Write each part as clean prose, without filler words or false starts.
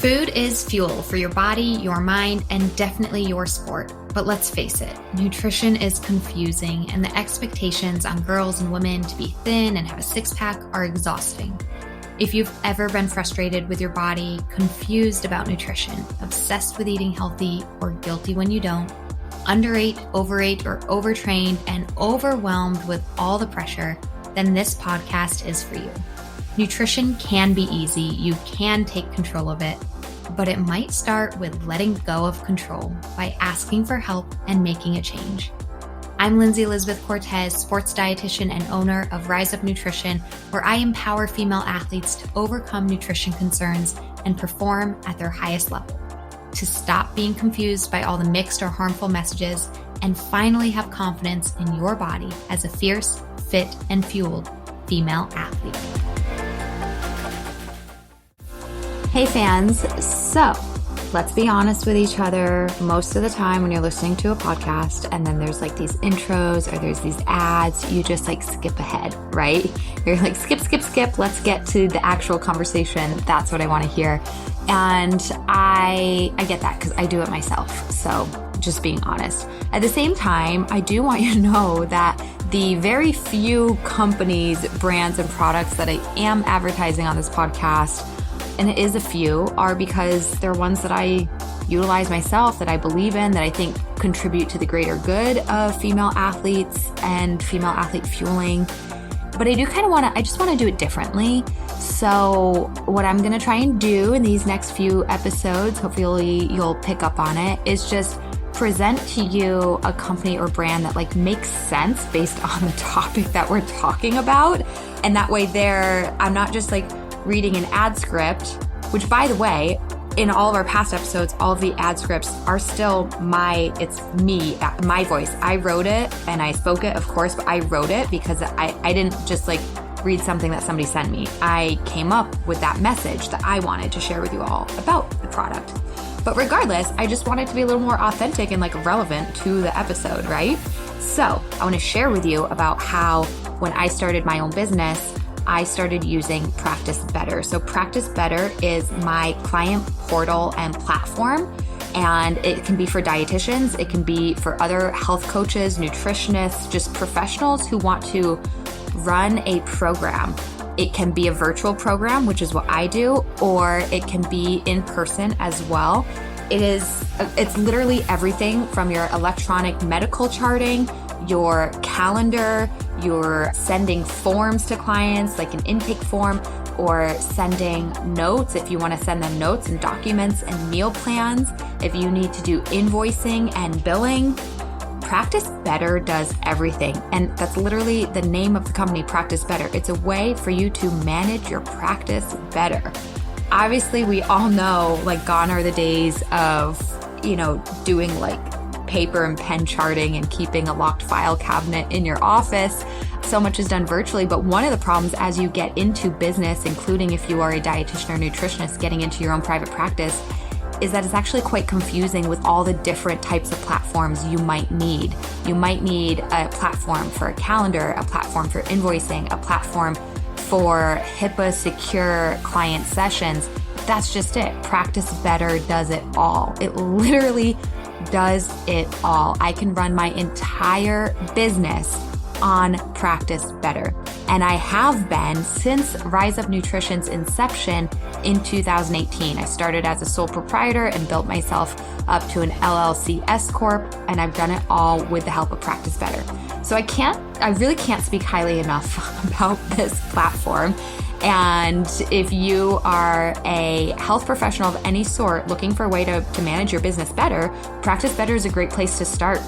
Food is fuel for your body, your mind, and definitely your sport. But let's face it, nutrition is confusing, and the expectations on girls and women to be thin and have a six-pack are exhausting. If you've ever been frustrated with your body, confused about nutrition, obsessed with eating healthy, or guilty when you don't, underate, overate, or overtrained, and overwhelmed with all the pressure, then this podcast is for you. Nutrition can be easy, you can take control of it, but it might start with letting go of control by asking for help and making a change. I'm Lindsay Elizabeth Cortez, sports dietitian and owner of Rise Up Nutrition, where I empower female athletes to overcome nutrition concerns and perform at their highest level, to stop being confused by all the mixed or harmful messages, and finally have confidence in your body as a fierce, fit, and fueled female athlete. Hey fans, so let's be honest with each other. Most of the time when you're listening to a podcast and then there's like these intros or there's these ads, you just like skip ahead, right? You're like, skip. Let's get to the actual conversation. That's what I want to hear. And I get that because I do it myself. So just being honest. At the same time, I do want you to know that the very few companies, brands, and products that I am advertising on this podcast, and it is a few, are because they're ones that I utilize myself, that I believe in, that I think contribute to the greater good of female athletes and female athlete fueling. But I do kind of I just want to do it differently. So what I'm going to try and do in these next few episodes, hopefully you'll pick up on it, is just present to you a company or brand that like makes sense based on the topic that we're talking about. And that way I'm not just like reading an ad script, which by the way, in all of our past episodes, all of the ad scripts are still my voice. I wrote it and I spoke it, of course, but I wrote it because I didn't just like read something that somebody sent me. I came up with that message that I wanted to share with you all about the product. But regardless, I just wanted to be a little more authentic and like relevant to the episode, right? So I want to share with you about how when I started my own business, I started using Practice Better. So Practice Better is my client portal and platform, and it can be for dietitians, it can be for other health coaches, nutritionists, just professionals who want to run a program. It can be a virtual program, which is what I do, or it can be in person as well. It's literally everything from your electronic medical charting, your calendar, you're sending forms to clients, like an intake form, or sending notes if you want to send them notes and documents and meal plans. If you need to do invoicing and billing, Practice Better does everything. And that's literally the name of the company, Practice Better. It's a way for you to manage your practice better. Obviously, we all know, like, gone are the days of, doing like paper and pen charting and keeping a locked file cabinet in your office. So much is done virtually, but one of the problems as you get into business, including if you are a dietitian or nutritionist getting into your own private practice, is that it's actually quite confusing with all the different types of platforms you might need. You might need a platform for a calendar, a platform for invoicing, a platform for HIPAA secure client sessions. That's just it. Practice Better does it all. It literally does it all. I can run my entire business on Practice Better. And I have been since Rise Up Nutrition's inception in 2018. I started as a sole proprietor and built myself up to an LLC S Corp, and I've done it all with the help of Practice Better. So I really can't speak highly enough about this platform. And if you are a health professional of any sort looking for a way to manage your business better, Practice Better is a great place to start.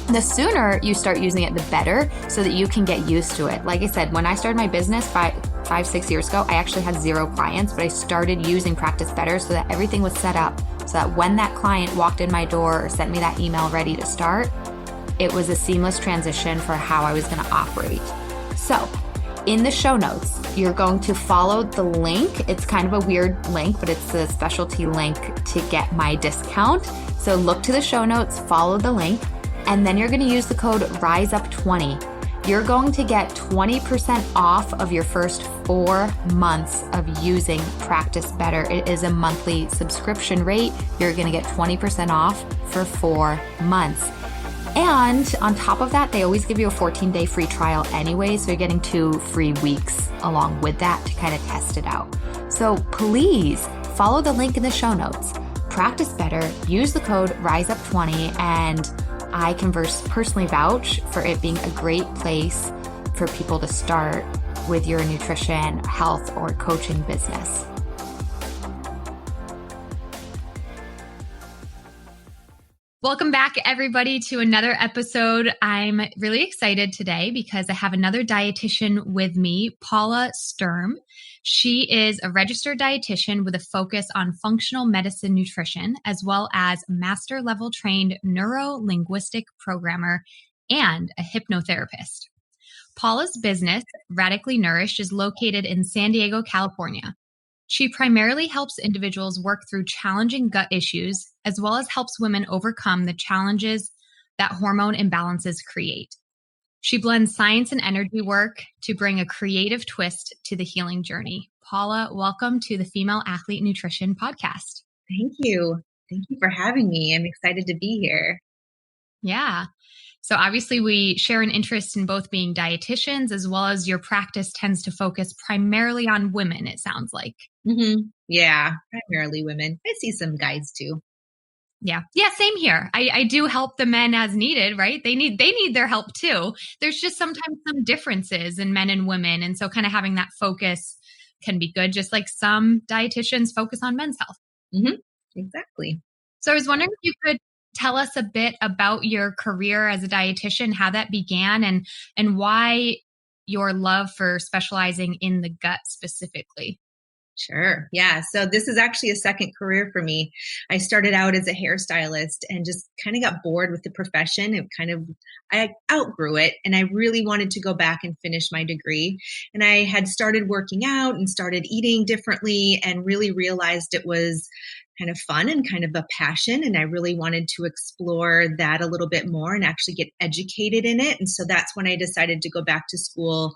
The sooner you start using it, the better, so that you can get used to it. Like I said, when I started my business 5-6 years ago, I actually had 0 clients, but I started using Practice Better so that everything was set up so that when that client walked in my door or sent me that email ready to start, it was a seamless transition for how I was going to operate. So in the show notes, you're going to follow the link. It's kind of a weird link, but it's a specialty link to get my discount. So look to the show notes, follow the link, and then you're going to use the code RISEUP20. You're going to get 20% off of your first 4 months of using Practice Better. It is a monthly subscription rate. You're going to get 20% off for 4 months. And on top of that, they always give you a 14-day free trial anyway. So you're getting 2 free weeks along with that to kind of test it out. So please follow the link in the show notes. Practice Better, use the code RISEUP20, and I can personally vouch for it being a great place for people to start with your nutrition, health, or coaching business. Welcome back, everybody, to another episode. I'm really excited today because I have another dietitian with me, Paula Sturm. She is a registered dietitian with a focus on functional medicine nutrition, as well as a master level trained neuro-linguistic programmer and a hypnotherapist. Paula's business, Radically Nourished, is located in San Diego, California. She primarily helps individuals work through challenging gut issues, as well as helps women overcome the challenges that hormone imbalances create. She blends science and energy work to bring a creative twist to the healing journey. Paula, welcome to the Female Athlete Nutrition Podcast. Thank you. Thank you for having me. I'm excited to be here. Yeah. So obviously we share an interest in both being dietitians, as well as your practice tends to focus primarily on women, it sounds like. Mm-hmm. Yeah, primarily women. I see some guys too. Yeah, same here. I do help the men as needed, right? They need their help too. There's just sometimes some differences in men and women. And so kind of having that focus can be good, just like some dietitians focus on men's health. Mm-hmm. Exactly. So I was wondering if you could tell us a bit about your career as a dietitian, how that began, and why your love for specializing in the gut specifically. Sure. Yeah. So this is actually a second career for me. I started out as a hairstylist and just kind of got bored with the profession. I outgrew it, and I really wanted to go back and finish my degree. And I had started working out and started eating differently and really realized it was kind of fun and kind of a passion. And I really wanted to explore that a little bit more and actually get educated in it. And so that's when I decided to go back to school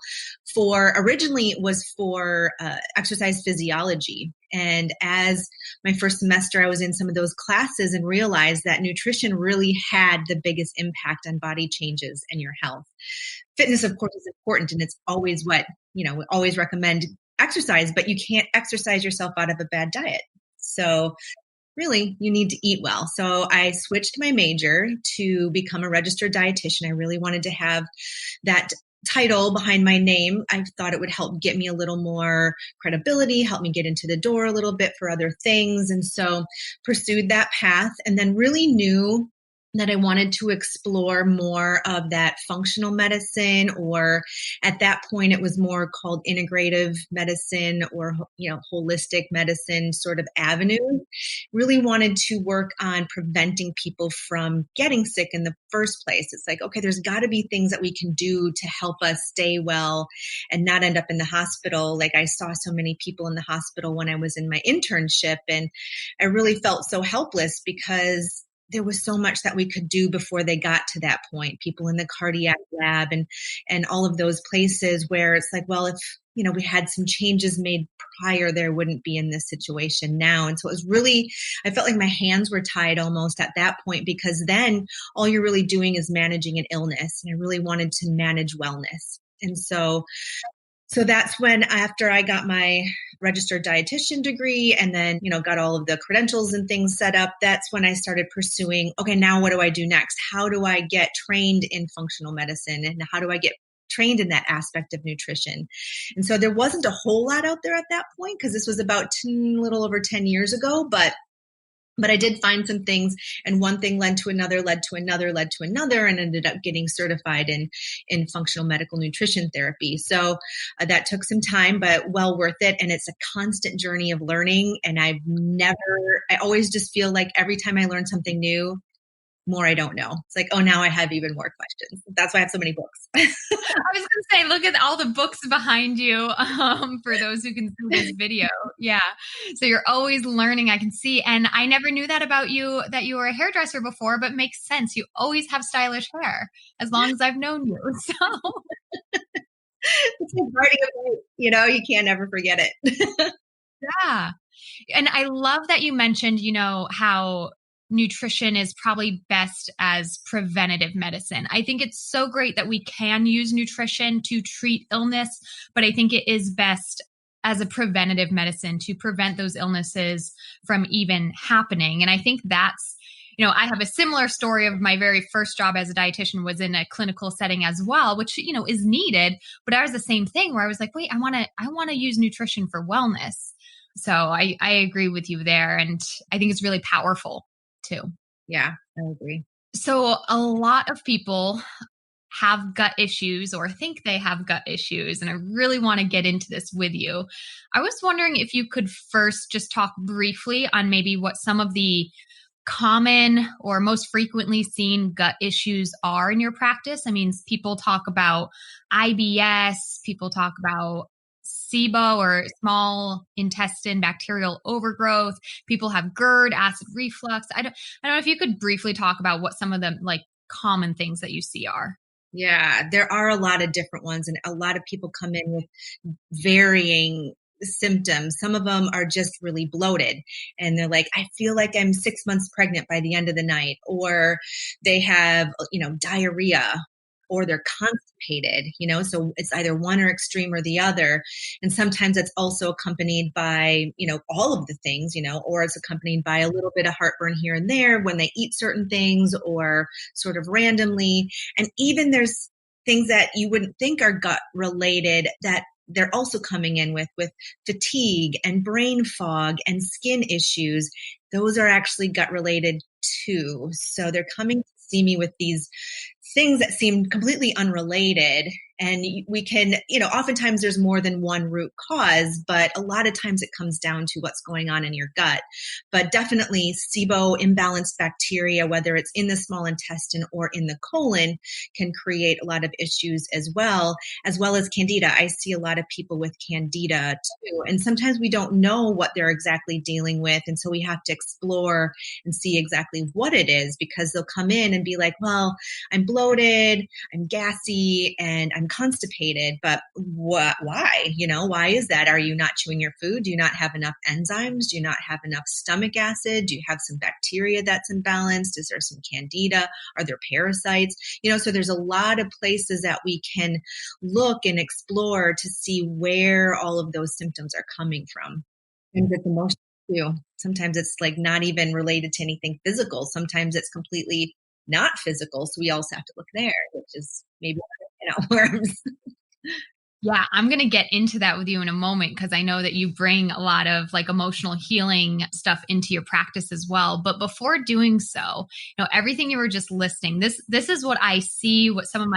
originally it was for exercise physiology. And as my first semester, I was in some of those classes and realized that nutrition really had the biggest impact on body changes and your health. Fitness, of course, is important, and it's always we always recommend exercise, but you can't exercise yourself out of a bad diet. So really, you need to eat well. So I switched my major to become a registered dietitian. I really wanted to have that title behind my name. I thought it would help get me a little more credibility, help me get into the door a little bit for other things. And so pursued that path, and then really knew that I wanted to explore more of that functional medicine, or at that point it was more called integrative medicine or, holistic medicine sort of avenue. Really wanted to work on preventing people from getting sick in the first place. It's like, okay, there's got to be things that we can do to help us stay well and not end up in the hospital. Like I saw so many people in the hospital when I was in my internship, and I really felt so helpless because there was so much that we could do before they got to that point. People in the cardiac lab and all of those places where it's like, well, if, we had some changes made prior, there wouldn't be in this situation now. And so it was really, I felt like my hands were tied almost at that point, because then all you're really doing is managing an illness. And I really wanted to manage wellness. And so that's when, after I got my registered dietitian degree and then, got all of the credentials and things set up, that's when I started pursuing, okay, now what do I do next? How do I get trained in functional medicine? And how do I get trained in that aspect of nutrition? And so there wasn't a whole lot out there at that point, because this was about a little over 10 years ago, but I did find some things, and one thing led to another, and ended up getting certified in functional medical nutrition therapy. So that took some time, but well worth it. And it's a constant journey of learning. And I always just feel like every time I learn something new, more I don't know. It's like, oh, now I have even more questions. That's why I have so many books. I was going to say, look at all the books behind you for those who can see this video. Yeah. So you're always learning, I can see. And I never knew that about you, that you were a hairdresser before, but makes sense. You always have stylish hair as long as I've known you. So It's like riding a bike, you can't ever forget it. Yeah. And I love that you mentioned, how nutrition is probably best as preventative medicine. I think it's so great that we can use nutrition to treat illness, but I think it is best as a preventative medicine to prevent those illnesses from even happening. And I think that's, I have a similar story of my very first job as a dietitian was in a clinical setting as well, which, is needed, but I was the same thing where I was like, wait, I want to use nutrition for wellness. So I agree with you there. And I think it's really powerful too. Yeah, I agree. So a lot of people have gut issues or think they have gut issues. And I really want to get into this with you. I was wondering if you could first just talk briefly on maybe what some of the common or most frequently seen gut issues are in your practice. I mean, people talk about IBS, people talk about SIBO or small intestine bacterial overgrowth. People have GERD, acid reflux. I don't know if you could briefly talk about what some of the like common things that you see are. Yeah, there are a lot of different ones, and a lot of people come in with varying symptoms. Some of them are just really bloated, and they're like, I feel like I'm 6 months pregnant by the end of the night, or they have, diarrhea, or they're constipated, so it's either one or extreme or the other. And sometimes it's also accompanied by, all of the things, or it's accompanied by a little bit of heartburn here and there when they eat certain things or sort of randomly. And even there's things that you wouldn't think are gut related that they're also coming in with fatigue and brain fog and skin issues. Those are actually gut related too. So they're coming to see me with these things that seem completely unrelated. And we can, oftentimes there's more than one root cause, but a lot of times it comes down to what's going on in your gut. But definitely SIBO, imbalanced bacteria, whether it's in the small intestine or in the colon, can create a lot of issues as well as candida. I see a lot of people with candida too. And sometimes we don't know what they're exactly dealing with. And so we have to explore and see exactly what it is, because they'll come in and be like, well, I'm bloated, I'm gassy, and I'm constipated, but why? Why is that? Are you not chewing your food? Do you not have enough enzymes? Do you not have enough stomach acid? Do you have some bacteria that's imbalanced? Is there some candida? Are there parasites? So there's a lot of places that we can look and explore to see where all of those symptoms are coming from. And it's emotional too. Sometimes it's like not even related to anything physical. Sometimes it's completely not physical. So we also have to look there, which is maybe worms. Yeah, I'm going to get into that with you in a moment because I know that you bring a lot of like emotional healing stuff into your practice as well. But before doing so, everything you were just listing, this is what I see, what some of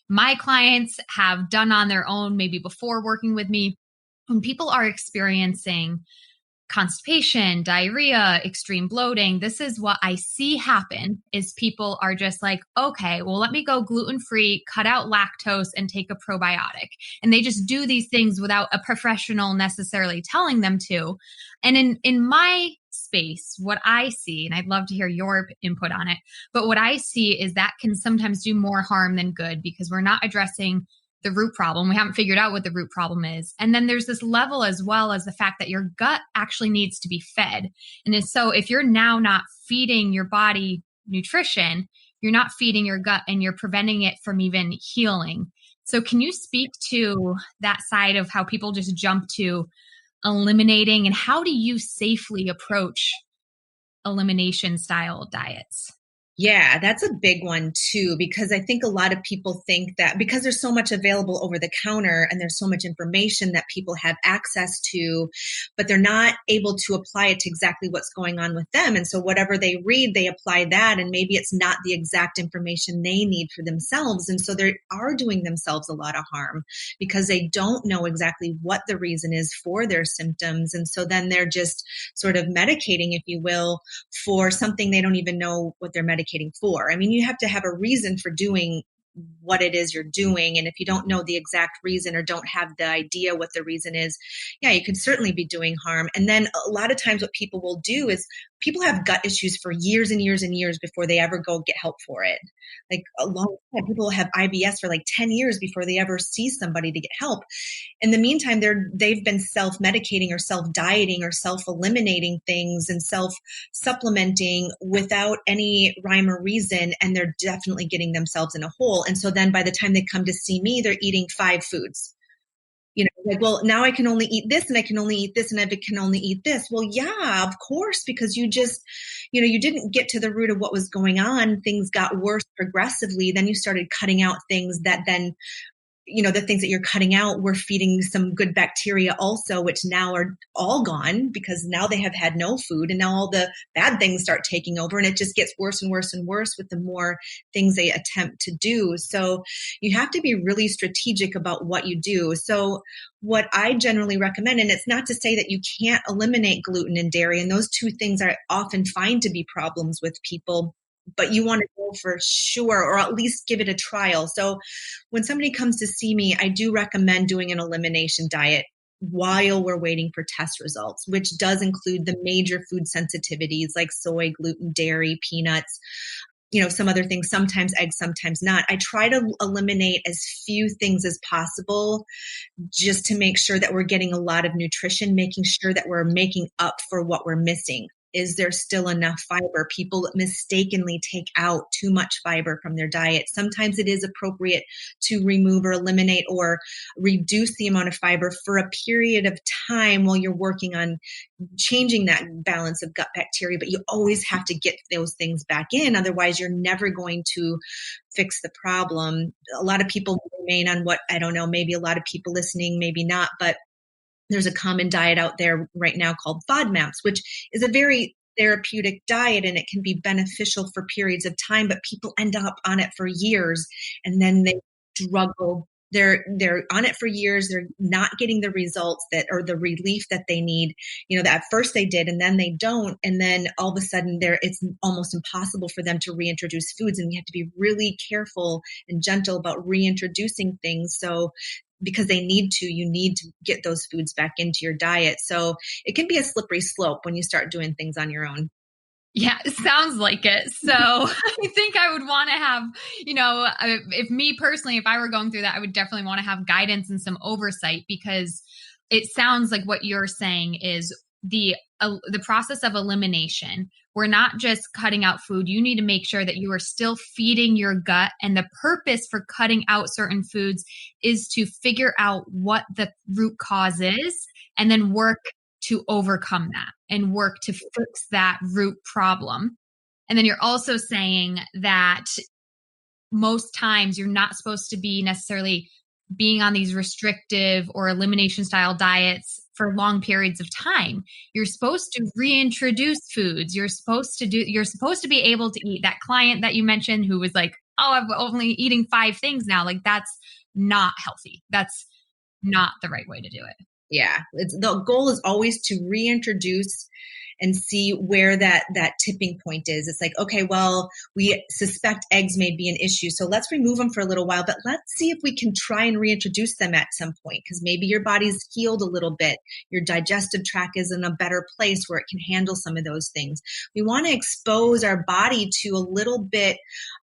my clients have done on their own, maybe before working with me. When people are experiencing constipation, diarrhea, extreme bloating, this is what I see happen is people are just like, okay, well, let me go gluten-free, cut out lactose and take a probiotic. And they just do these things without a professional necessarily telling them to. And in my space, what I see, and I'd love to hear your input on it, but what I see is that can sometimes do more harm than good because we're not addressing the root problem. We haven't figured out what the root problem is. And then there's this level as well as the fact that your gut actually needs to be fed. And so if you're now not feeding your body nutrition, you're not feeding your gut and you're preventing it from even healing. So can you speak to that side of how people just jump to eliminating and how do you safely approach elimination style diets? Yeah, that's a big one too, because I think a lot of people think that because there's so much available over the counter and there's so much information that people have access to, but they're not able to apply it to exactly what's going on with them. And so whatever they read, they apply that, and maybe it's not the exact information they need for themselves. And so they are doing themselves a lot of harm because they don't know exactly what the reason is for their symptoms. And so then they're just sort of medicating, if you will, for something they don't even know what they're medicating for. I mean, you have to have a reason for doing what it is you're doing. And if you don't know the exact reason or don't have the idea what the reason is, yeah, you could certainly be doing harm. And then a lot of times what people will do is people have gut issues for years and years and years before they ever go get help for it. Like a long time, people have IBS for like 10 years before they ever see somebody to get help. In the meantime, they've been self-medicating or self-dieting or self-eliminating things and self-supplementing without any rhyme or reason, and they're definitely getting themselves in a hole. And so then by the time they come to see me, they're eating 5 foods. Like, well, now I can only eat this and I can only eat this and I can only eat this. Well, yeah, of course, because you just, you didn't get to the root of what was going on. Things got worse progressively. Then you started cutting out things that then, the things that you're cutting out were feeding some good bacteria also, which now are all gone because now they have had no food, and now all the bad things start taking over, and it just gets worse and worse and worse with the more things they attempt to do. So you have to be really strategic about what you do. So what I generally recommend, and it's not to say that you can't eliminate gluten and dairy, and those two things are often find to be problems with people, but you want to go for sure, or at least give it a trial. So when somebody comes to see me, I do recommend doing an elimination diet while we're waiting for test results, which does include the major food sensitivities like soy, gluten, dairy, peanuts, some other things, sometimes eggs, sometimes not. I try to eliminate as few things as possible just to make sure that we're getting a lot of nutrition, making sure that we're making up for what we're missing. Is there still enough fiber? People mistakenly take out too much fiber from their diet. Sometimes it is appropriate to remove or eliminate or reduce the amount of fiber for a period of time while you're working on changing that balance of gut bacteria, but you always have to get those things back in. Otherwise, you're never going to fix the problem. A lot of people remain on what, I don't know, maybe a lot of people listening, maybe not, but there's a common diet out there right now called FODMAPs, which is a very therapeutic diet, and it can be beneficial for periods of time, but people end up on it for years and then they struggle. They're on it for years. They're not getting the results or the relief that they need, that at first they did, and then they don't. And then all of a sudden it's almost impossible for them to reintroduce foods. And we have to be really careful and gentle about reintroducing things. So because you need to get those foods back into your diet. So it can be a slippery slope when you start doing things on your own. Yeah, it sounds like it. So I think I would want to have, if me personally, if I were going through that, I would definitely want to have guidance and some oversight, because it sounds like what you're saying is the process of elimination. We're not just cutting out food. You need to make sure that you are still feeding your gut. And the purpose for cutting out certain foods is to figure out what the root cause is and then work to overcome that and work to fix that root problem. And then you're also saying that most times you're not supposed to be necessarily being on these restrictive or elimination style diets for long periods of time. You're supposed to reintroduce foods. You're supposed to be able to eat. That client that you mentioned who was like, oh, I'm only eating 5 things now. Like, that's not healthy. That's not the right way to do it. Yeah. The goal is always to reintroduce and see where that tipping point is. It's like, okay, well, we suspect eggs may be an issue, so let's remove them for a little while, but let's see if we can try and reintroduce them at some point, because maybe your body's healed a little bit. Your digestive tract is in a better place where it can handle some of those things. We want to expose our body to a little bit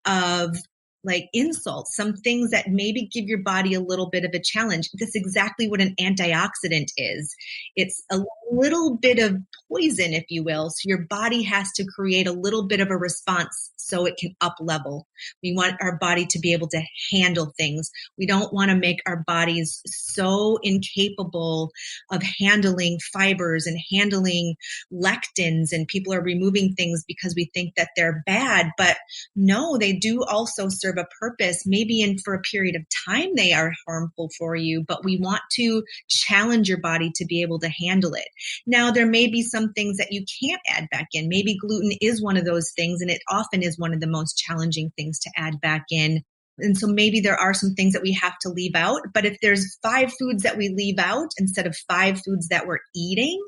of like insults, some things that maybe give your body a little bit of a challenge. That's exactly what an antioxidant is. It's a little bit of poison, if you will. So your body has to create a little bit of a response so it can up level. We want our body to be able to handle things. We don't want to make our bodies so incapable of handling fibers and handling lectins, and people are removing things because we think that they're bad. But no, they do also serve a purpose. Maybe for a period of time they are harmful for you, but we want to challenge your body to be able to handle it. Now, there may be some things that you can't add back in. Maybe gluten is one of those things, and it often is one of the most challenging things to add back in. And so maybe there are some things that we have to leave out. But if there's 5 foods that we leave out instead of 5 foods that we're eating,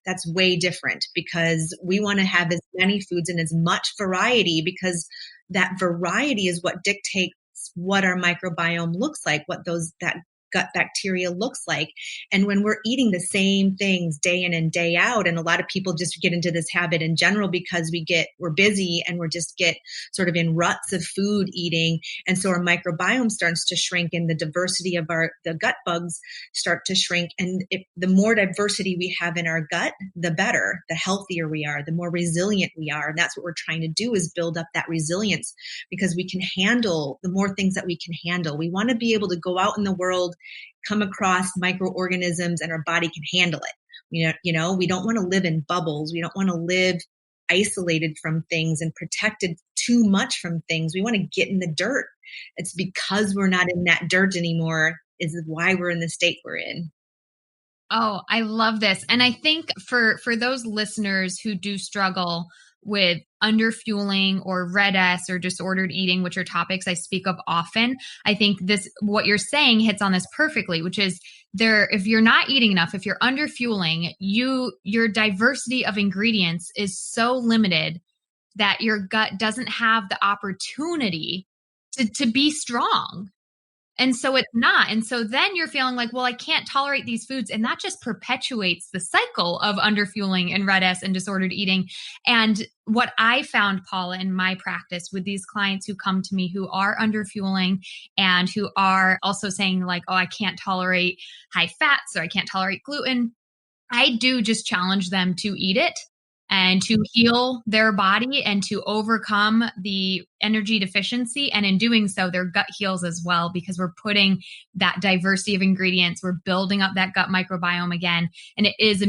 that's way different, because we want to have as many foods and as much variety, because that variety is what dictates what our microbiome looks like, what that gut bacteria looks like. And when we're eating the same things day in and day out, and a lot of people just get into this habit in general because we're busy and we're just get sort of in ruts of food eating. And so our microbiome starts to shrink and the diversity of the gut bugs start to shrink. And the more diversity we have in our gut, the better, the healthier we are, the more resilient we are. And that's what we're trying to do, is build up that resilience, because we can handle the more things that we can handle. We want to be able to go out in the world, come across microorganisms, and our body can handle it. We don't want to live in bubbles. We don't want to live isolated from things and protected too much from things. We want to get in the dirt. It's because we're not in that dirt anymore is why we're in the state we're in. Oh, I love this. And I think for those listeners who do struggle with underfueling or red S or disordered eating, which are topics I speak of often, I think what you're saying hits on this perfectly, which is if you're not eating enough, if you're underfueling, your diversity of ingredients is so limited that your gut doesn't have the opportunity to be strong. And so it's not. And so then you're feeling like, well, I can't tolerate these foods. And that just perpetuates the cycle of underfueling and red S and disordered eating. And what I found, Paula, in my practice with these clients who come to me who are underfueling and who are also saying like, oh, I can't tolerate high fats or I can't tolerate gluten, I do just challenge them to eat it and to heal their body and to overcome the energy deficiency. And in doing so, their gut heals as well, because we're putting that diversity of ingredients, we're building up that gut microbiome again. And it is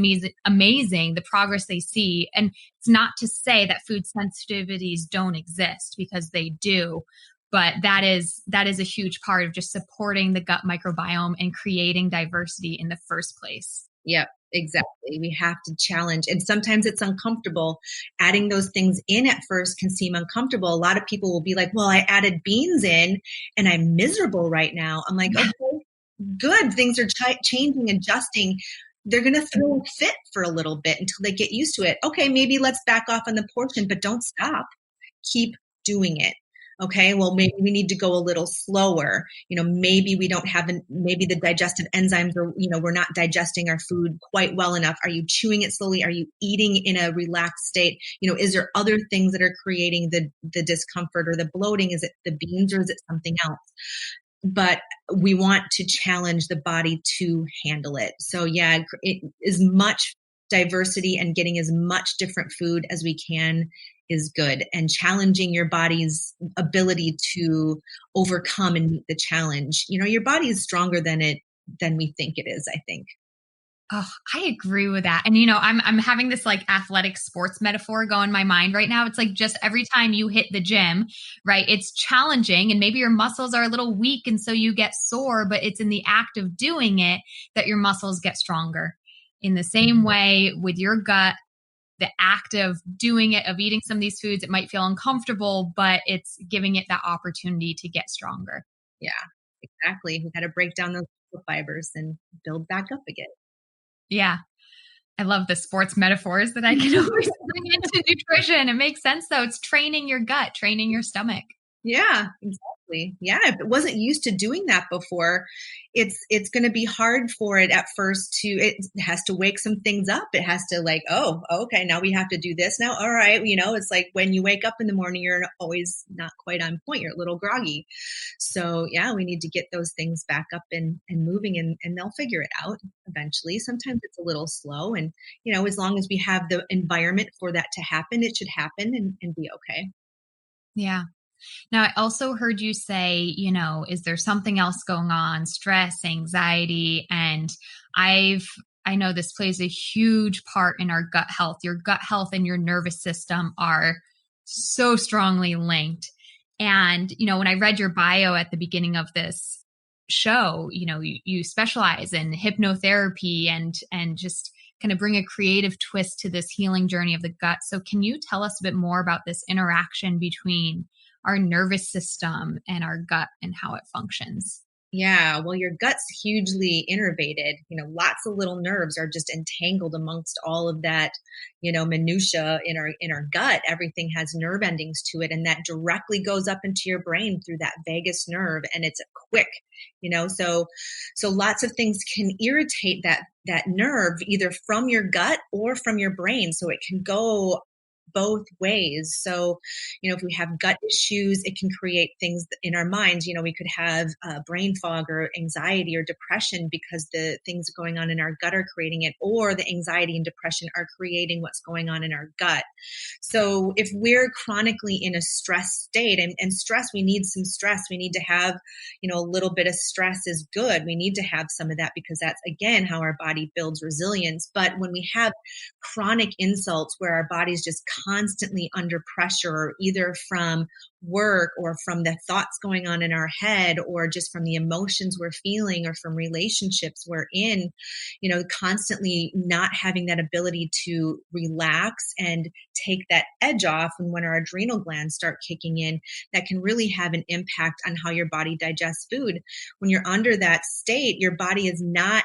amazing the progress they see. And it's not to say that food sensitivities don't exist, because they do. But that is a huge part of just supporting the gut microbiome and creating diversity in the first place. Yep, exactly. We have to challenge. And sometimes it's uncomfortable. Adding those things in at first can seem uncomfortable. A lot of people will be like, well, I added beans in and I'm miserable right now. I'm like, okay, good. Things are changing, adjusting. They're going to throw a fit for a little bit until they get used to it. Okay, maybe let's back off on the portion, but don't stop. Keep doing it. Okay, well, maybe we need to go a little slower. Maybe we don't have, maybe the digestive enzymes are, we're not digesting our food quite well enough. Are you chewing it slowly? Are you eating in a relaxed state? Is there other things that are creating the discomfort or the bloating? Is it the beans or is it something else? But we want to challenge the body to handle it. So yeah, as much diversity and getting as much different food as we can is good, and challenging your body's ability to overcome and meet the challenge. Your body is stronger than we think it is, I think. Oh, I agree with that. And, I'm having this like athletic sports metaphor go in my mind right now. It's like just every time you hit the gym, right? It's challenging and maybe your muscles are a little weak and so you get sore, but it's in the act of doing it that your muscles get stronger. In the same way with your gut, the act of doing it, of eating some of these foods, it might feel uncomfortable, but it's giving it that opportunity to get stronger. Yeah, exactly. We got to break down those fibers and build back up again. Yeah. I love the sports metaphors that I can always bring into nutrition. It makes sense though. It's training your gut, training your stomach. Yeah, exactly. Yeah, if it wasn't used to doing that before, it's going to be hard for it at first it has to wake some things up. It has to like, oh, okay, now we have to do this now. All right. It's like when you wake up in the morning, you're always not quite on point. You're a little groggy. So yeah, we need to get those things back up and moving, and they'll figure it out eventually. Sometimes it's a little slow, and as long as we have the environment for that to happen, it should happen and be okay. Yeah. Now, I also heard you say, is there something else going on? Stress, anxiety, and I know this plays a huge part in our gut health. Your gut health and your nervous system are so strongly linked. And, when I read your bio at the beginning of this show, you specialize in hypnotherapy and just kind of bring a creative twist to this healing journey of the gut. So can you tell us a bit more about this interaction between our nervous system and our gut and how it functions? Yeah, well, your gut's hugely innervated. Lots of little nerves are just entangled amongst all of that, minutia in our gut. Everything has nerve endings to it, and that directly goes up into your brain through that vagus nerve, and it's quick, so lots of things can irritate that nerve either from your gut or from your brain. So it can go both ways. So, if we have gut issues, it can create things in our minds. We could have brain fog or anxiety or depression because the things going on in our gut are creating it, or the anxiety and depression are creating what's going on in our gut. So if we're chronically in a stress state, and stress, we need some stress. We need to have, a little bit of stress is good. We need to have some of that because that's, again, how our body builds resilience. But when we have chronic insults where our body's just constantly under pressure, either from work or from the thoughts going on in our head, or just from the emotions we're feeling, or from relationships we're in, constantly not having that ability to relax and take that edge off. And when our adrenal glands start kicking in, that can really have an impact on how your body digests food. When you're under that state, your body is not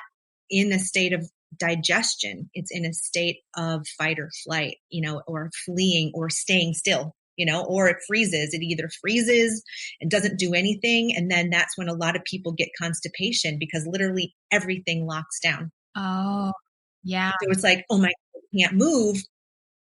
in a state of digestion. It's in a state of fight or flight, or fleeing or staying still, or it freezes. It either freezes and doesn't do anything. And then that's when a lot of people get constipation, because literally everything locks down. Oh, yeah. So it's like, oh my God, I can't move.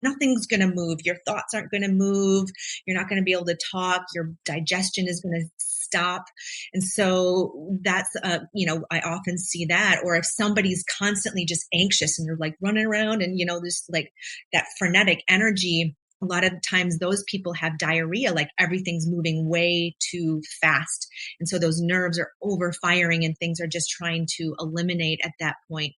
Nothing's going to move. Your thoughts aren't going to move. You're not going to be able to talk. Your digestion is going to stop. And so that's, I often see that. Or if somebody's constantly just anxious and they're like running around and, there's like that frenetic energy, a lot of times those people have diarrhea, like everything's moving way too fast. And so those nerves are overfiring and things are just trying to eliminate at that point.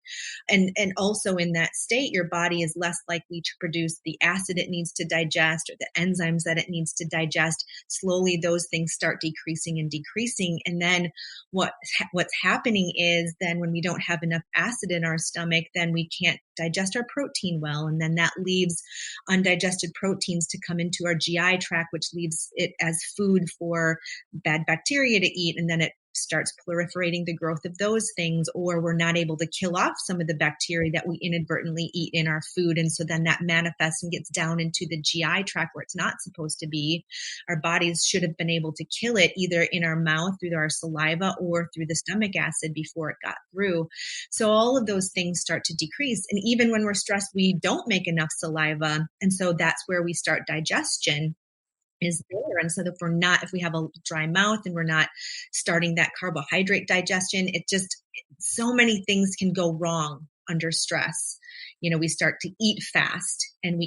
And also in that state, your body is less likely to produce the acid it needs to digest or the enzymes that it needs to digest. Slowly, those things start decreasing and decreasing. And then what's happening is then when we don't have enough acid in our stomach, then we can't digest our protein well. And then that leaves undigested proteins to come into our GI tract, which leaves it as food for bad bacteria to eat. And then it starts proliferating the growth of those things, or we're not able to kill off some of the bacteria that we inadvertently eat in our food. And so then that manifests and gets down into the GI tract where it's not supposed to be. Our bodies should have been able to kill it either in our mouth through our saliva or through the stomach acid before it got through. So all of those things start to decrease. And even when we're stressed, we don't make enough saliva. And so that's where we start digestion is there. And so if we have a dry mouth and we're not starting that carbohydrate digestion, so many things can go wrong under stress. We start to eat fast, and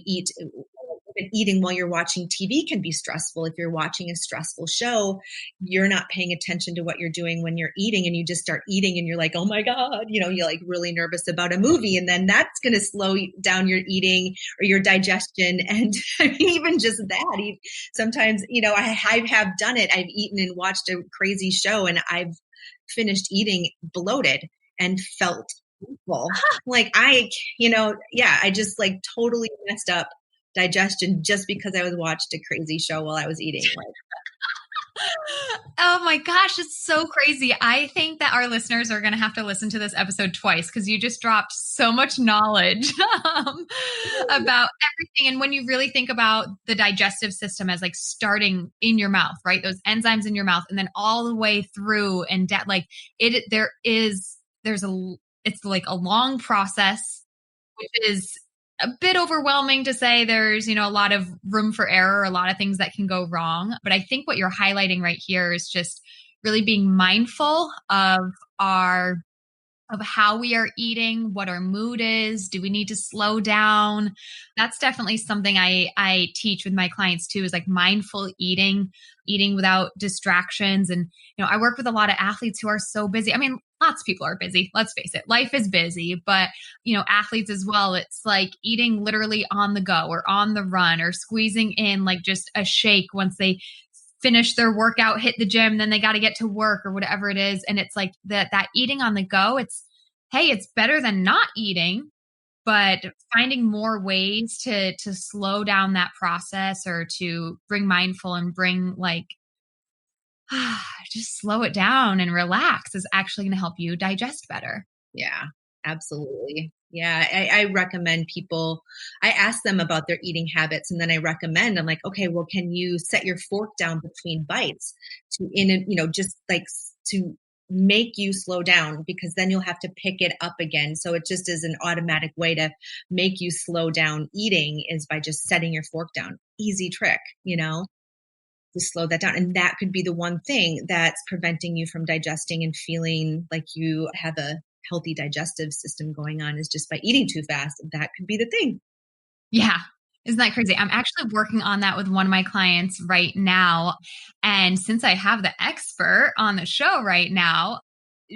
eating while you're watching TV can be stressful. If you're watching a stressful show, you're not paying attention to what you're doing when you're eating, and you just start eating and you're like, oh my God, you're like really nervous about a movie. And then that's going to slow down your eating or your digestion. And even just that, sometimes, I have done it. I've eaten and watched a crazy show, and I've finished eating bloated and felt awful. Like I just like totally messed up digestion just because I was watched a crazy show while I was eating. Oh my gosh, it's so crazy. I think that our listeners are going to have to listen to this episode twice because you just dropped so much knowledge about everything. And when you really think about the digestive system as like starting in your mouth, right? Those enzymes in your mouth, and then all the way through and it's like a long process, which is a bit overwhelming to say. There's, a lot of room for error, a lot of things that can go wrong. But I think what you're highlighting right here is just really being mindful of how we are eating, what our mood is. Do we need to slow down? That's definitely something I teach with my clients too, is like mindful eating without distractions. And, I work with a lot of athletes who are so busy. I mean, lots of people are busy. Let's face it. Life is busy, but, athletes as well. It's like eating literally on the go or on the run, or squeezing in like just a shake once they finish their workout, hit the gym, then they got to get to work or whatever it is. And it's like that eating on the go, it's better than not eating, but finding more ways to slow down that process, or to bring mindful and bring like, just slow it down and relax is actually going to help you digest better. Yeah, absolutely. Yeah, I recommend people, I ask them about their eating habits, and then I'm like, okay, well, can you set your fork down between bites just like to make you slow down, because then you'll have to pick it up again. So it just is an automatic way to make you slow down eating, is by just setting your fork down. Easy trick, to slow that down. And that could be the one thing that's preventing you from digesting and feeling like you have a healthy digestive system going on, is just by eating too fast. That could be the thing. Yeah. Isn't that crazy? I'm actually working on that with one of my clients right now. And since I have the expert on the show right now,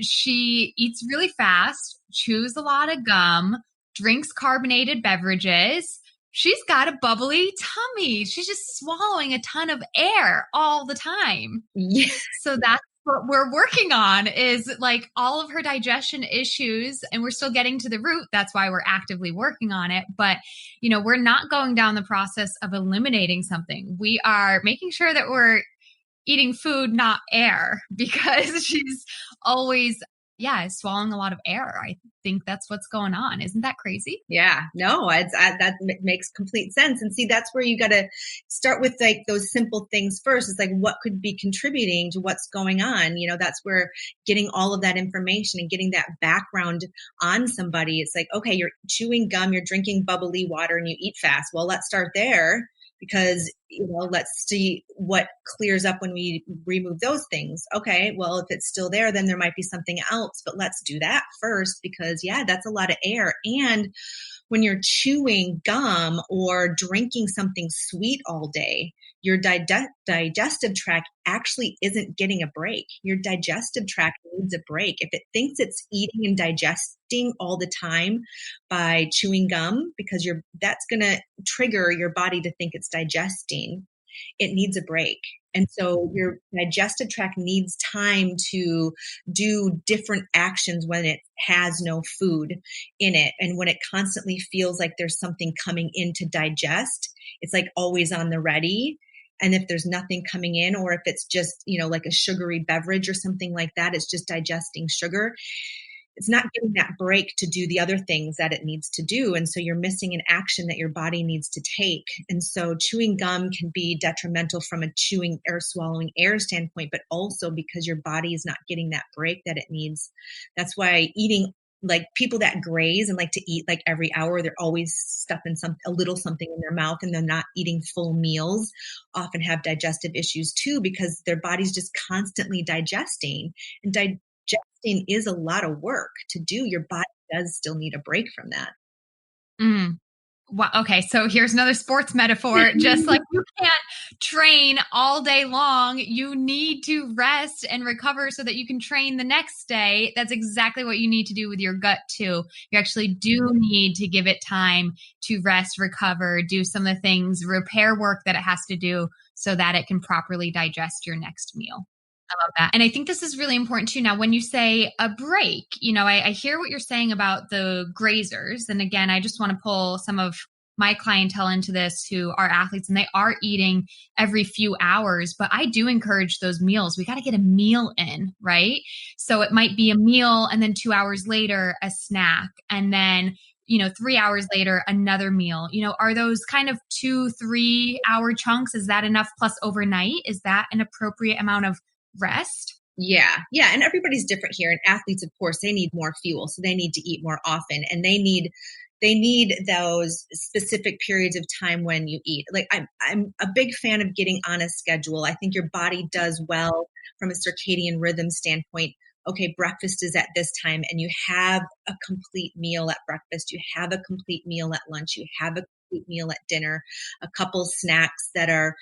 she eats really fast, chews a lot of gum, drinks carbonated beverages. She's got a bubbly tummy. She's just swallowing a ton of air all the time. Yeah. So that's what we're working on, is like all of her digestion issues, and we're still getting to the root. That's why we're actively working on it. But, we're not going down the process of eliminating something. We are making sure that we're eating food, not air, because she's always, swallowing a lot of air. I think that's what's going on. Isn't that crazy? Yeah, no, that makes complete sense. And see, that's where you got to start with like those simple things first. It's like, what could be contributing to what's going on? That's where getting all of that information and getting that background on somebody. It's like, okay, you're chewing gum, you're drinking bubbly water, and you eat fast. Well, let's start there, because let's see what clears up when we remove those things. Okay, well, if it's still there, then there might be something else, but let's do that first, because that's a lot of air. And when you're chewing gum or drinking something sweet all day, your digestive tract actually isn't getting a break. Your digestive tract needs a break. If it thinks it's eating and digesting all the time by chewing gum, because that's going to trigger your body to think it's digesting, it needs a break. And so your digestive tract needs time to do different actions when it has no food in it. And when it constantly feels like there's something coming in to digest, it's like always on the ready. And if there's nothing coming in, or if it's just, like a sugary beverage or something like that, it's just digesting sugar. It's not getting that break to do the other things that it needs to do. And so you're missing an action that your body needs to take. And so chewing gum can be detrimental from a chewing or swallowing air standpoint, but also because your body is not getting that break that it needs. That's why eating, like people that graze and like to eat like every hour, they're always stuffing a little something in their mouth, and they're not eating full meals, often have digestive issues too, because their body's just constantly digesting. And digesting is a lot of work to do. Your body does still need a break from that. Well, okay, so here's another sports metaphor. Just like you can't train all day long, you need to rest and recover so that you can train the next day. That's exactly what you need to do with your gut too. You actually do need to give it time to rest, recover, do some of the things, repair work that it has to do so that it can properly digest your next meal. I love that. And I think this is really important too. Now, when you say a break, I hear what you're saying about the grazers. And again, I just want to pull some of my clientele into this who are athletes, and they are eating every few hours, but I do encourage those meals. We got to get a meal in, right? So it might be a meal, and then 2 hours later, a snack, and then 3 hours later, another meal. Are those kind of 2-3 hour chunks? Is that enough? Plus overnight, is that an appropriate amount of rest? Yeah. And everybody's different here. And athletes, of course, they need more fuel, so they need to eat more often, and they need those specific periods of time when you eat. Like I'm a big fan of getting on a schedule. I think your body does well from a circadian rhythm standpoint. Okay, breakfast is at this time, and you have a complete meal at breakfast. You have a complete meal at lunch. You have a complete meal at dinner, a couple snacks that are,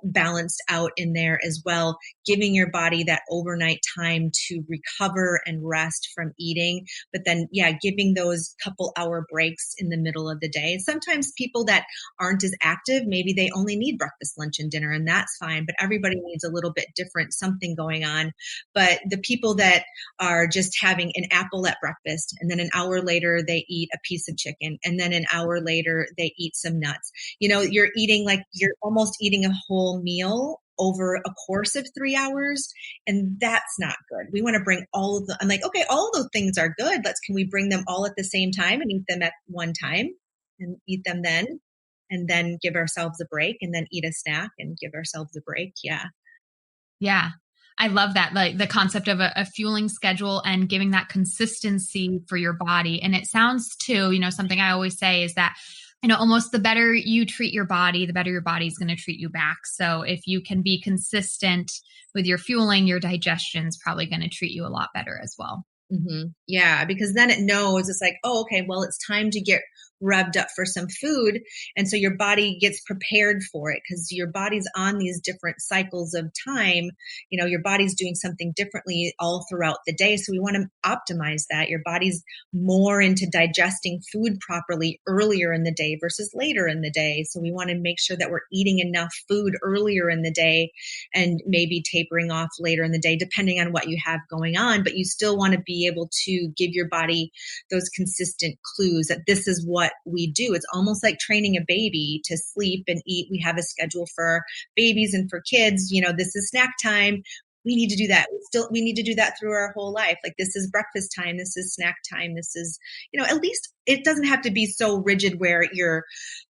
balanced out in there as well, giving your body that overnight time to recover and rest from eating. But then, giving those couple hour breaks in the middle of the day. Sometimes people that aren't as active, maybe they only need breakfast, lunch, and dinner, and that's fine. But everybody needs a little bit different, something going on. But the people that are just having an apple at breakfast, and then an hour later they eat a piece of chicken, and then an hour later they eat some nuts. You're almost eating a whole meal over a course of 3 hours. And that's not good. We want to bring all of I'm like, okay, all of those things are good. Can we bring them all at the same time and eat them at one time and eat them then? And then give ourselves a break and then eat a snack and give ourselves a break. Yeah. Yeah. I love that. Like the concept of a fueling schedule and giving that consistency for your body. And it sounds too, something I always say is that, almost the better you treat your body, the better your body's going to treat you back. So if you can be consistent with your fueling, your digestion is probably going to treat you a lot better as well. Mm-hmm. Yeah, because then it knows it's like, oh, okay, well, it's time to get revved up for some food. And so your body gets prepared for it because your body's on these different cycles of time. Your body's doing something differently all throughout the day. So we want to optimize that. Your body's more into digesting food properly earlier in the day versus later in the day. So we want to make sure that we're eating enough food earlier in the day and maybe tapering off later in the day, depending on what you have going on. But you still want to be able to give your body those consistent clues that this is what we do. It's almost like training a baby to sleep and eat. We have a schedule for babies and for kids. This is snack time. We need to do that. We need to do that through our whole life. Like this is breakfast time. This is snack time. This is, at least it doesn't have to be so rigid where you're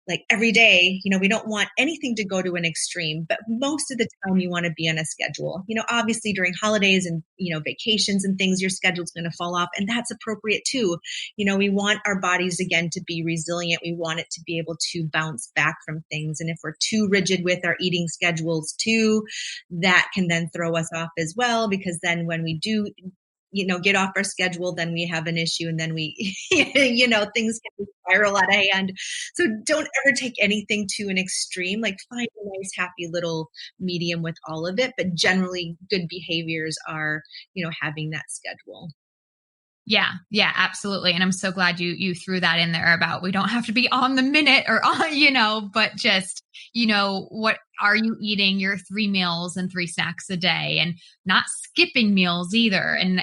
like every day, we don't want anything to go to an extreme, but most of the time you want to be on a schedule. Obviously during holidays and, vacations and things, your schedule's going to fall off, and that's appropriate too. We want our bodies again to be resilient. We want it to be able to bounce back from things. And if we're too rigid with our eating schedules too, that can then throw us off as well, because then when we do get off our schedule, then we have an issue, and then we, things can spiral out of hand. So don't ever take anything to an extreme. Like find a nice, happy little medium with all of it. But generally, good behaviors are, having that schedule. Yeah, absolutely. And I'm so glad you threw that in there about we don't have to be on the minute or on, but just, what are you eating your 3 meals and 3 snacks a day and not skipping meals either. And,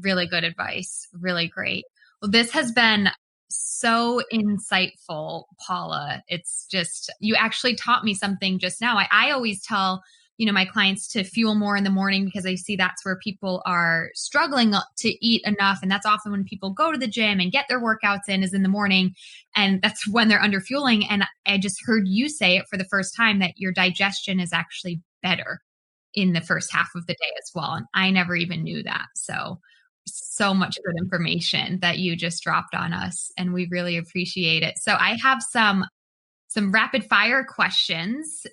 really good advice. Really great. Well, this has been so insightful, Paula. It's just, you actually taught me something just now. I always tell my clients to fuel more in the morning because I see that's where people are struggling to eat enough. And that's often when people go to the gym and get their workouts in is in the morning. And that's when they're under fueling. And I just heard you say it for the first time that your digestion is actually better in the first half of the day as well. And I never even knew that. So much good information that you just dropped on us. And we really appreciate it. So I have some rapid fire questions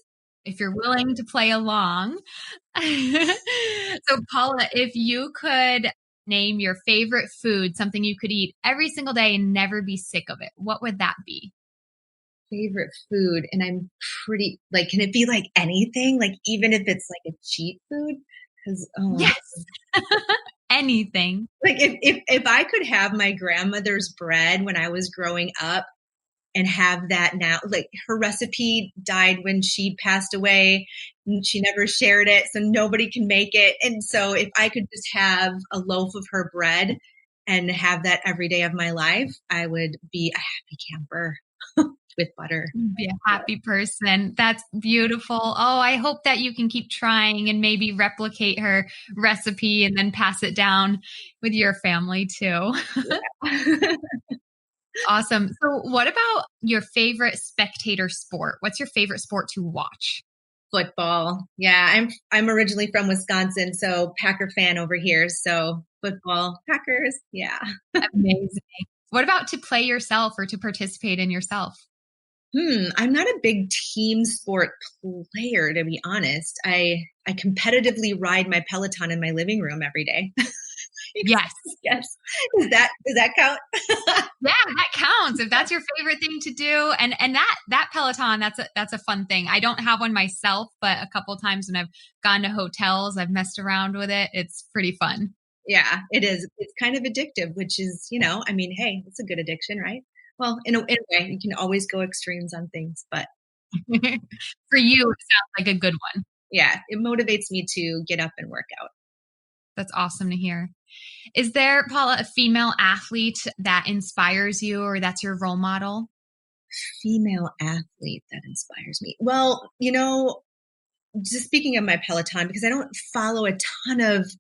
if you're willing to play along. So Paula, if you could name your favorite food, something you could eat every single day and never be sick of it, what would that be? Favorite food. And I'm pretty can it be like anything? Like even if it's like a cheat food? Because yes. Anything. Like if I could have my grandmother's bread when I was growing up, and have that now, like her recipe died when she passed away and she never shared it. So nobody can make it. And so if I could just have a loaf of her bread and have that every day of my life, I would be a happy camper with butter. Be a happy person. That's beautiful. Oh, I hope that you can keep trying and maybe replicate her recipe and then pass it down with your family too. Yeah. Awesome. So what about your favorite spectator sport? What's your favorite sport to watch? Football. Yeah, I'm originally from Wisconsin, so Packer fan over here. So football, Packers. Yeah. Amazing. What about to play yourself or to participate in yourself? I'm not a big team sport player, to be honest. I competitively ride my Peloton in my living room every day. Yes. Yes. Does that count? Yeah, that counts. If that's your favorite thing to do. And that Peloton, that's a fun thing. I don't have one myself, but a couple of times when I've gone to hotels, I've messed around with it. It's pretty fun. Yeah, it is. It's kind of addictive, which is, hey, it's a good addiction, right? Well, in a way, you can always go extremes on things, but for you, it sounds like a good one. Yeah, it motivates me to get up and work out. That's awesome to hear. Is there, Paula, a female athlete that inspires you or that's your role model? Female athlete that inspires me. Well, just speaking of my Peloton, because I don't follow a ton of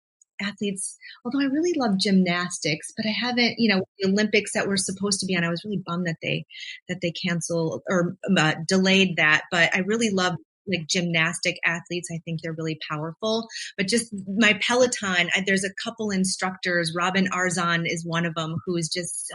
athletes, although I really love gymnastics, but I haven't, the Olympics that were supposed to be on, I was really bummed that they canceled or delayed that. But I really love like gymnastic athletes. I think they're really powerful. But just my Peloton, there's a couple instructors. Robin Arzon is one of them, who is just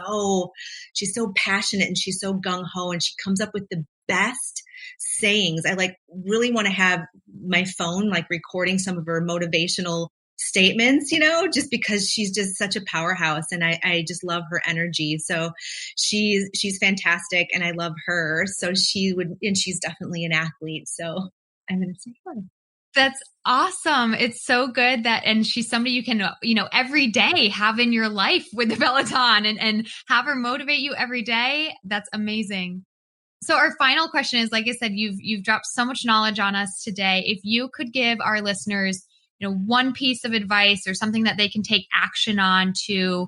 she's so passionate and she's so gung ho, and she comes up with the best sayings. I like really want to have my phone like recording some of her motivational statements, just because she's just such a powerhouse, and I just love her energy. So she's fantastic, and I love her. So and she's definitely an athlete. So I'm going to say her. That's awesome. It's so good and she's somebody you can, every day have in your life with the Peloton and have her motivate you every day. That's amazing. So our final question is, like I said, you've dropped so much knowledge on us today. If you could give our listeners, one piece of advice or something that they can take action on to,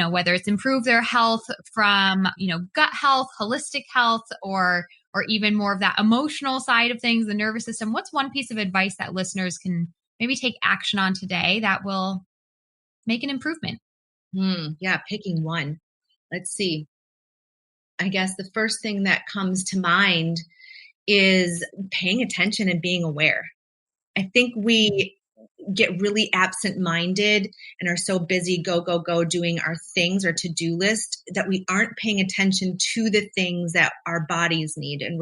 whether it's improve their health from, gut health, holistic health, or even more of that emotional side of things, the nervous system, what's one piece of advice that listeners can maybe take action on today that will make an improvement? Yeah, picking one. Let's see. I guess the first thing that comes to mind is paying attention and being aware. I think we get really absent-minded and are so busy go doing our things, our to-do list, that we aren't paying attention to the things that our bodies need. And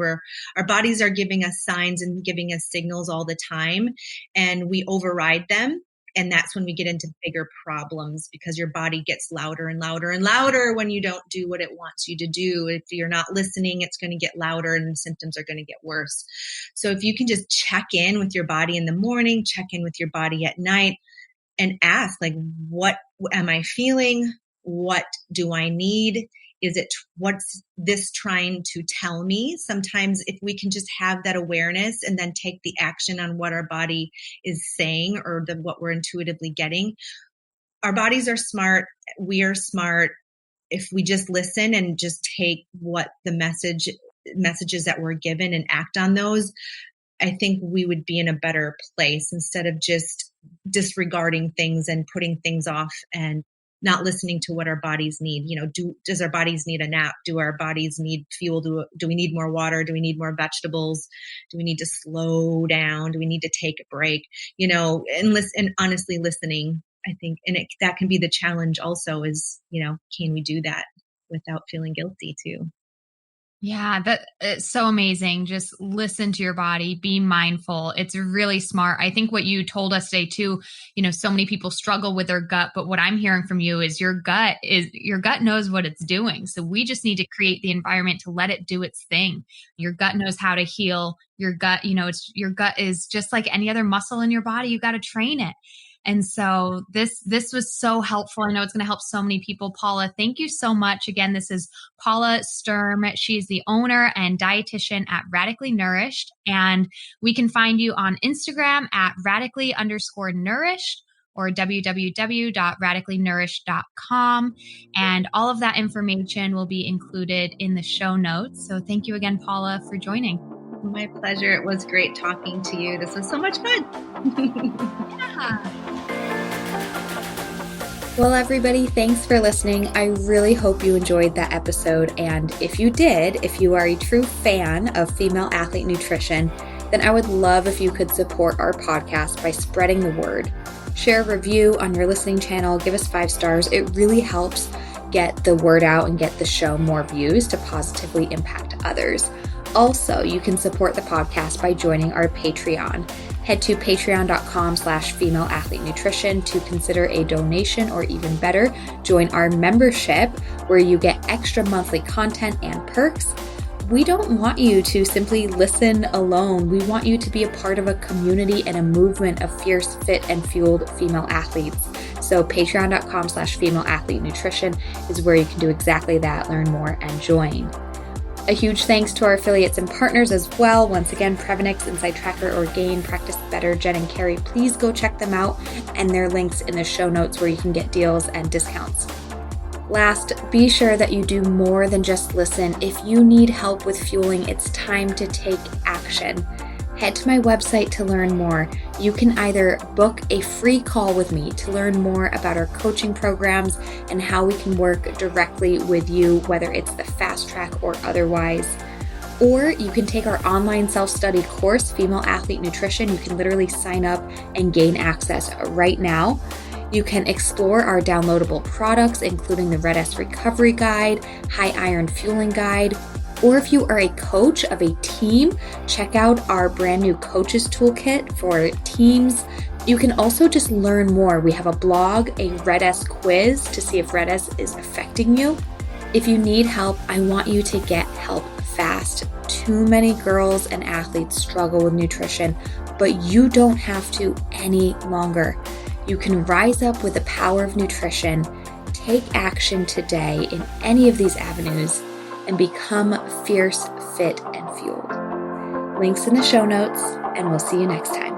our bodies are giving us signs and giving us signals all the time, and we override them. And that's when we get into bigger problems, because your body gets louder and louder and louder when you don't do what it wants you to do. If you're not listening, it's going to get louder and the symptoms are going to get worse. So if you can just check in with your body in the morning, check in with your body at night, and ask, like, what am I feeling? What do I need? What's this trying to tell me? Sometimes if we can just have that awareness and then take the action on what our body is saying or what we're intuitively getting. Our bodies are smart. We are smart. If we just listen and just take what the messages that we're given and act on those, I think we would be in a better place, instead of just disregarding things and putting things off and not listening to what our bodies need. Does our bodies need a nap? Do our bodies need fuel? Do we need more water? Do we need more vegetables? Do we need to slow down? Do we need to take a break? And honestly listening, I think, and that can be the challenge also, is, can we do that without feeling guilty too? Yeah, it's so amazing. Just listen to your body, be mindful. It's really smart. I think what you told us today too, so many people struggle with their gut, but what I'm hearing from you is your gut knows what it's doing. So we just need to create the environment to let it do its thing. Your gut knows how to heal. Your gut, your gut is just like any other muscle in your body. You got to train it. And so this was so helpful. I know it's going to help so many people. Paula, thank you so much. Again, this is Paula Sturm. She's the owner and dietitian at Radically Nourished. And we can find you on Instagram at radically_nourished or www.radicallynourished.com. And all of that information will be included in the show notes. So thank you again, Paula, for joining. My pleasure. It was great talking to you. This was so much fun. Yeah. Well, everybody, thanks for listening. I really hope you enjoyed that episode. And if you did, if you are a true fan of female athlete nutrition, then I would love if you could support our podcast by spreading the word. Share a review on your listening channel. Give us 5 stars. It really helps get the word out and get the show more views to positively impact others. Also, you can support the podcast by joining our Patreon. Head to patreon.com/femaleathletenutrition to consider a donation, or even better, join our membership where you get extra monthly content and perks. We don't want you to simply listen alone. We want you to be a part of a community and a movement of fierce, fit, and fueled female athletes. So patreon.com/femaleathletenutrition is where you can do exactly that, learn more, and join. A huge thanks to our affiliates and partners as well. Once again, Prevenix, Inside Tracker, Orgain, Practice Better, Jen and Carrie. Please go check them out, and their links in the show notes where you can get deals and discounts. Last, be sure that you do more than just listen. If you need help with fueling, it's time to take action. head to my website to learn more. You can either book a free call with me to learn more about our coaching programs and how we can work directly with you, whether it's the fast track or otherwise. Or you can take our online self-study course, Female Athlete Nutrition. You can literally sign up and gain access right now. You can explore our downloadable products, including the Red S Recovery Guide, High Iron Fueling Guide. Or if you are a coach of a team, check out our brand new Coaches Toolkit for teams. You can also just learn more. We have a blog, a Red S quiz to see if Red S is affecting you. If you need help, I want you to get help fast. Too many girls and athletes struggle with nutrition, but you don't have to any longer. You can rise up with the power of nutrition, take action today in any of these avenues, and become fierce, fit, and fueled. Links in the show notes, and we'll see you next time.